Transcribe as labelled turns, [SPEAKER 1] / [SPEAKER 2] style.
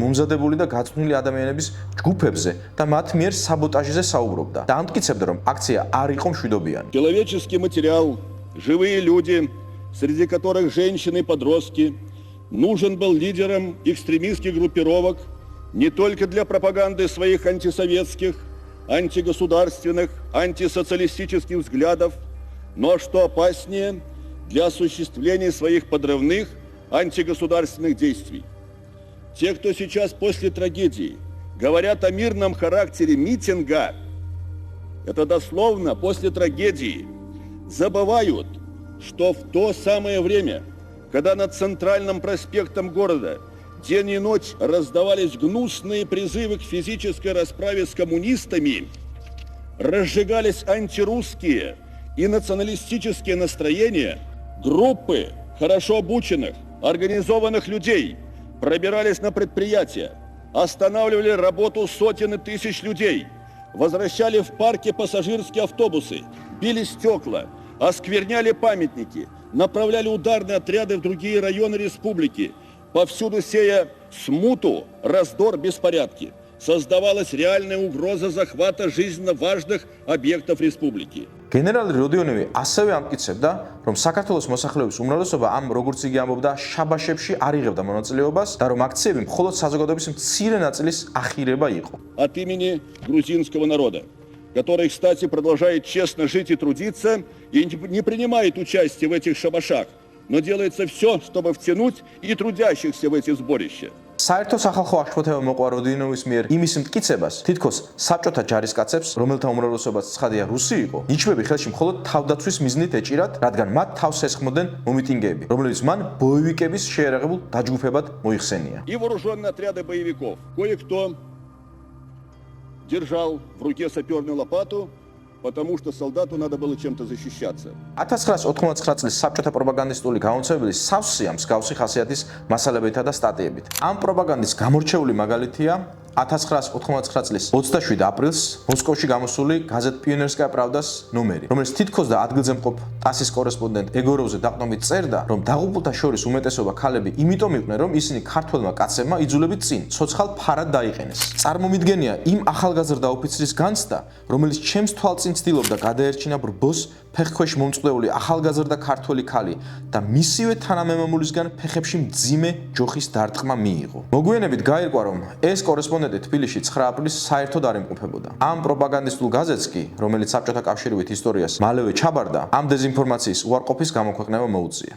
[SPEAKER 1] მომზადებული და გაწვნილი ადამიანების ჯგუფებზე და მათ მიერ საბოტაჟზე საუბრობდა და ამტკიცებდა, რომ აქცია არ იყო მშვიდობიანი.
[SPEAKER 2] Человеческий материал, живые люди, среди которых женщины и подростки, нужен был лидерам экстремистских группировок не только для пропаганды своих антисоветских, антигосударственных, антисоциалистических взглядов, но, что опаснее, для осуществления своих подрывных антигосударственных действий. Те, кто сейчас после трагедии говорят о мирном характере митинга, это дословно после трагедии, забывают, что в то самое время, когда над центральным проспектом города день и ночь раздавались гнусные призывы к физической расправе с коммунистами, разжигались антирусские и националистические настроения, группы хорошо обученных, организованных людей пробирались на предприятия, останавливали работу сотен и тысяч людей, возвращали в парки пассажирские автобусы, били стекла, оскверняли памятники, направляли ударные отряды в другие районы республики, повсюду сея смуту, раздор, беспорядки. Создавалась реальная угроза захвата жизненно важных объектов республики.
[SPEAKER 1] გენერალი როდიონოვი ასევე ამტკიცებდა, რომ საქართველოს მოსახლეობის უმრავლესობა ამ როგორც იგი ამბობდა, შაბაშებში არ იღებდა მონაწილეობას და რომ აქციები მხოლოდ საზოგადოების მცირე ნაწილის ახირება იყო.
[SPEAKER 2] От имени грузинского народа, который, кстати, продолжает честно жить и трудиться и не принимает участие в этих шабашах, но делается все, чтобы втянуть и трудящихся в эти сборища.
[SPEAKER 1] საერთო სახალხო აშფოთება მოყვა როდინოვის მიერ იმის მტკიცებას, თითქოს საბჭოთა ჯარისკაცებს, რომელთა უმრავლესობაც ცხადია რუსი იყო, ნიჩბები ხელში მხოლოდ თავდაცვის მიზნით ეჭირათ, რადგან მათ თავს ესხმოდნენ მომიტინგეები, რომლებიც მან ბოევიკების შეერაღებულ დაჯგუფებად მოიხსენია.
[SPEAKER 2] И вооруженные отряды боевиков. Кое-кто держал в руке саперную лопату, потому что солдату надо было чем-то защищаться.
[SPEAKER 1] 1989 წლის საბჭოთა პროპაგანდისტული გამომცემლები სავსეა მსგავსი ხასიათის მასალებითა და სტატიებით. ამ პროპაგანდის გამორჩეული მაგალითია 1989 წლის 27 აპრილს მოსკოვში გამოსული გაზეთ პიონერskaya pravdas ნომერი, რომელიც თითქოს და ადგილზე მყოფ ტასის კორესპონდენტ ეგოროვზე დაყრდნობით წერდა, რომ დაღუპულთა შორის უმეტესობა ქალები იმიტომ იყვნენ, რომ ისინი ქართველმა კაცებმა იძულებით წინ ცოცხალ ფარად დაიყენეს. წარმომიდგენია იმ ახალგაზრდა ოფიცრის განცდა, რომელიც ჩემს თვალწინ ცდილობდა გადაერჩინა ბრბოს ფეხქვეშ მომწყდეული ახალგაზრდა ქართველი ქალი და მისივე თანამემამულისგან ფეხებში მძიმე ჯოხის დარტყმა მიიღო. მოგვიანებით გაირკვა, რომ ეს კორესპონდენტი თბილისში 9 აპრილს საერთოდ არ იმყოფებოდა. ამ პროპაგანდისტულ გაზეთს კი, რომელიც საბჭოთა კავშირით ისტორიას მალევე ჩაბარდა, ამ დეზინფორმაციის უარყოფის გამოქვეყნება მოუწია.